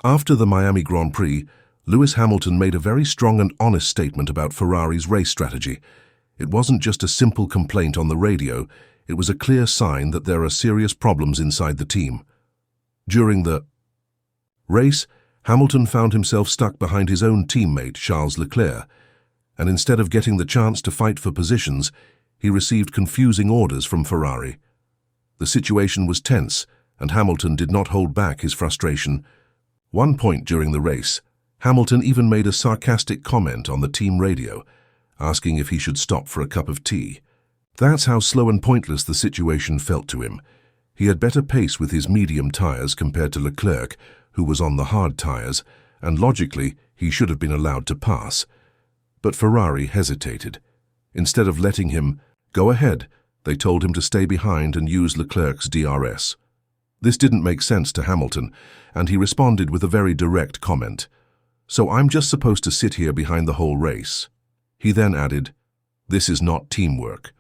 After the Miami Grand Prix, Lewis Hamilton made a very strong and honest statement about Ferrari's race strategy. It wasn't just a simple complaint on the radio, it was a clear sign that there are serious problems inside the team. During the race, Hamilton found himself stuck behind his own teammate, Charles Leclerc, and instead of getting the chance to fight for positions, he received confusing orders from Ferrari. The situation was tense, and Hamilton did not hold back his frustration. One point during the race, Hamilton even made a sarcastic comment on the team radio, asking if he should stop for a cup of tea. That's how slow and pointless the situation felt to him. He had better pace with his medium tires compared to Leclerc, who was on the hard tires, and logically, he should have been allowed to pass. But Ferrari hesitated. Instead of letting him go ahead, they told him to stay behind and use Leclerc's DRS. This didn't make sense to Hamilton, and he responded with a very direct comment. "So I'm just supposed to sit here behind the whole race?" He then added, "This is not teamwork."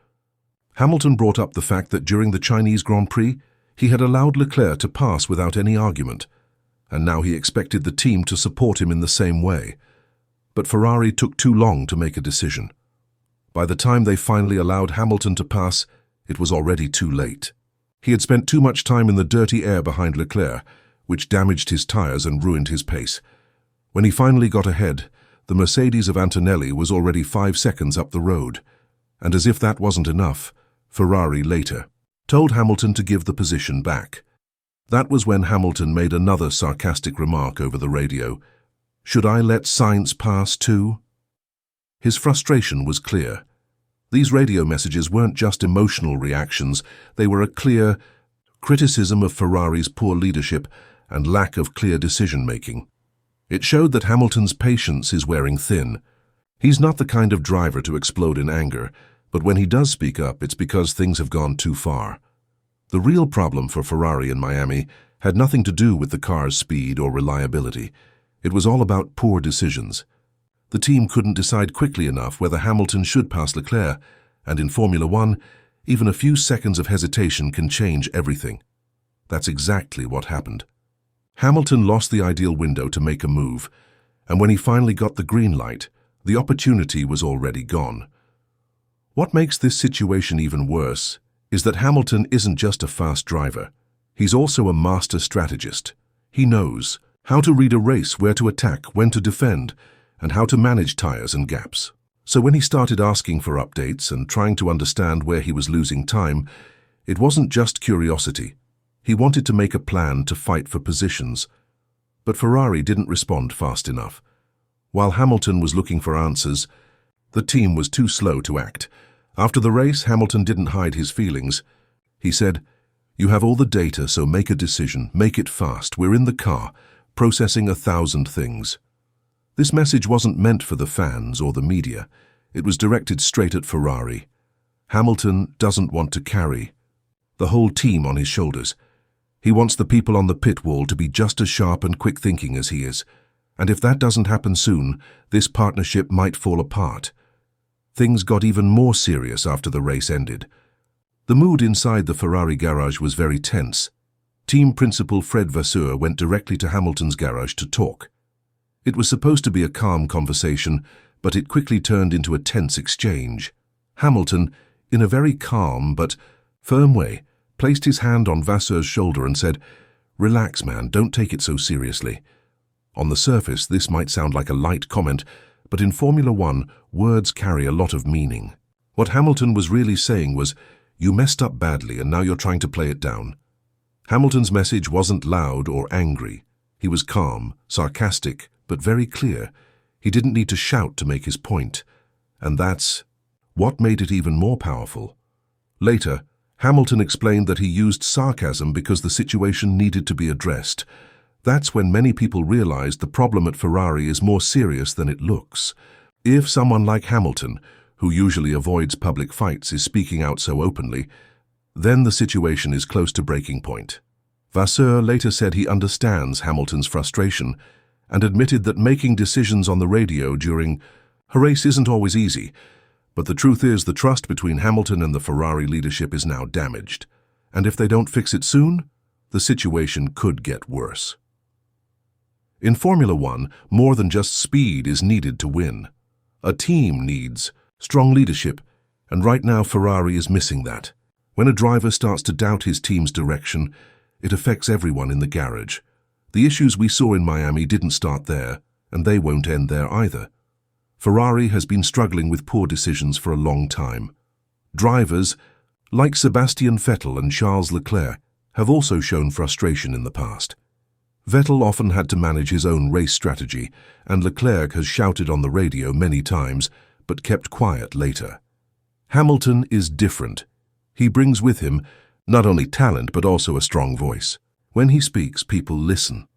Hamilton brought up the fact that during the Chinese Grand Prix, he had allowed Leclerc to pass without any argument, and now he expected the team to support him in the same way. But Ferrari took too long to make a decision. By the time they finally allowed Hamilton to pass, it was already too late. He had spent too much time in the dirty air behind Leclerc, which damaged his tires and ruined his pace. When he finally got ahead, the Mercedes of Antonelli was already 5 seconds up the road, and as if that wasn't enough, Ferrari later told Hamilton to give the position back. That was when Hamilton made another sarcastic remark over the radio. "Should I let Sainz pass too?" His frustration was clear. These radio messages weren't just emotional reactions, they were a clear criticism of Ferrari's poor leadership and lack of clear decision-making. It showed that Hamilton's patience is wearing thin. He's not the kind of driver to explode in anger, but when he does speak up, it's because things have gone too far. The real problem for Ferrari in Miami had nothing to do with the car's speed or reliability. It was all about poor decisions. The team couldn't decide quickly enough whether Hamilton should pass Leclerc, and in Formula One, even a few seconds of hesitation can change everything. That's exactly what happened. Hamilton lost the ideal window to make a move, and when he finally got the green light, the opportunity was already gone. What makes this situation even worse is that Hamilton isn't just a fast driver. He's also a master strategist. He knows how to read a race, where to attack, when to defend, and how to manage tires and gaps. So when he started asking for updates and trying to understand where he was losing time, it wasn't just curiosity. He wanted to make a plan to fight for positions. But Ferrari didn't respond fast enough. While Hamilton was looking for answers, the team was too slow to act. After the race, Hamilton didn't hide his feelings. He said, "You have all the data, so make a decision. Make it fast. We're in the car, processing 1,000 things." This message wasn't meant for the fans or the media. It was directed straight at Ferrari. Hamilton doesn't want to carry the whole team on his shoulders. He wants the people on the pit wall to be just as sharp and quick-thinking as he is. And if that doesn't happen soon, this partnership might fall apart. Things got even more serious after the race ended. The mood inside the Ferrari garage was very tense. Team principal Fred Vasseur went directly to Hamilton's garage to talk. It was supposed to be a calm conversation, but it quickly turned into a tense exchange. Hamilton, in a very calm but firm way, placed his hand on Vasseur's shoulder and said, "Relax, man, don't take it so seriously." On the surface, this might sound like a light comment, but in Formula One, words carry a lot of meaning. What Hamilton was really saying was, "You messed up badly and now you're trying to play it down." Hamilton's message wasn't loud or angry. He was calm, sarcastic, but very clear. He didn't need to shout to make his point. And that's what made it even more powerful. Later, Hamilton explained that he used sarcasm because the situation needed to be addressed. That's when many people realized the problem at Ferrari is more serious than it looks. If someone like Hamilton, who usually avoids public fights, is speaking out so openly, then the situation is close to breaking point. Vasseur later said he understands Hamilton's frustration and admitted that making decisions on the radio during a race isn't always easy. But the truth is, the trust between Hamilton and the Ferrari leadership is now damaged. And if they don't fix it soon, the situation could get worse. In Formula One, more than just speed is needed to win. A team needs strong leadership, and right now Ferrari is missing that. When a driver starts to doubt his team's direction, it affects everyone in the garage. The issues we saw in Miami didn't start there, and they won't end there either. Ferrari has been struggling with poor decisions for a long time. Drivers, like Sebastian Vettel and Charles Leclerc, have also shown frustration in the past. Vettel often had to manage his own race strategy, and Leclerc has shouted on the radio many times, but kept quiet later. Hamilton is different. He brings with him not only talent but also a strong voice. When he speaks, people listen.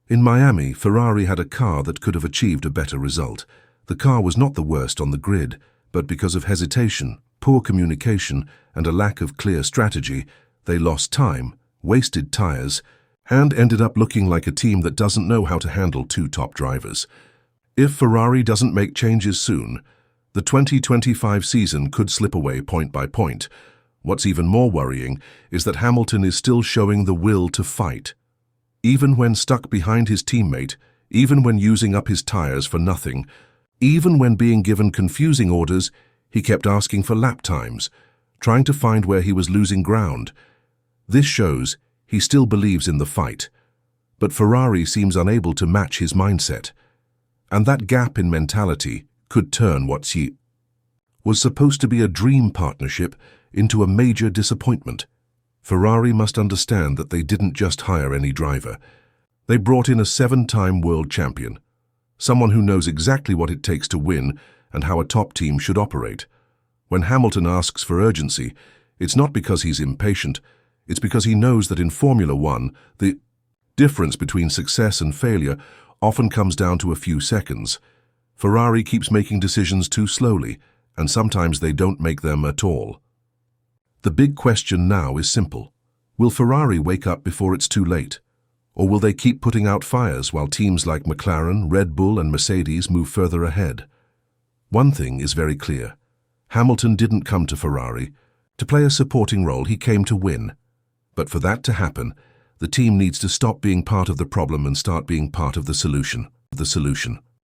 In Miami, Ferrari had a car that could have achieved a better result. The car was not the worst on the grid, but because of hesitation, poor communication, and a lack of clear strategy, they lost time, wasted tires, and ended up looking like a team that doesn't know how to handle two top drivers. If Ferrari doesn't make changes soon, the 2025 season could slip away point by point. What's even more worrying is that Hamilton is still showing the will to fight. Even when stuck behind his teammate, even when using up his tires for nothing, even when being given confusing orders, he kept asking for lap times, trying to find where he was losing ground. This shows he still believes in the fight, but Ferrari seems unable to match his mindset. And that gap in mentality could turn what was supposed to be a dream partnership into a major disappointment. Ferrari must understand that they didn't just hire any driver. They brought in a 7-time world champion, someone who knows exactly what it takes to win and how a top team should operate. When Hamilton asks for urgency, it's not because he's impatient, it's because he knows that in Formula One, the difference between success and failure often comes down to a few seconds. Ferrari keeps making decisions too slowly, and sometimes they don't make them at all. The big question now is simple. Will Ferrari wake up before it's too late? Or will they keep putting out fires while teams like McLaren, Red Bull, and Mercedes move further ahead? One thing is very clear. Hamilton didn't come to Ferrari to play a supporting role, he came to win. But for that to happen, the team needs to stop being part of the problem and start being part of the solution.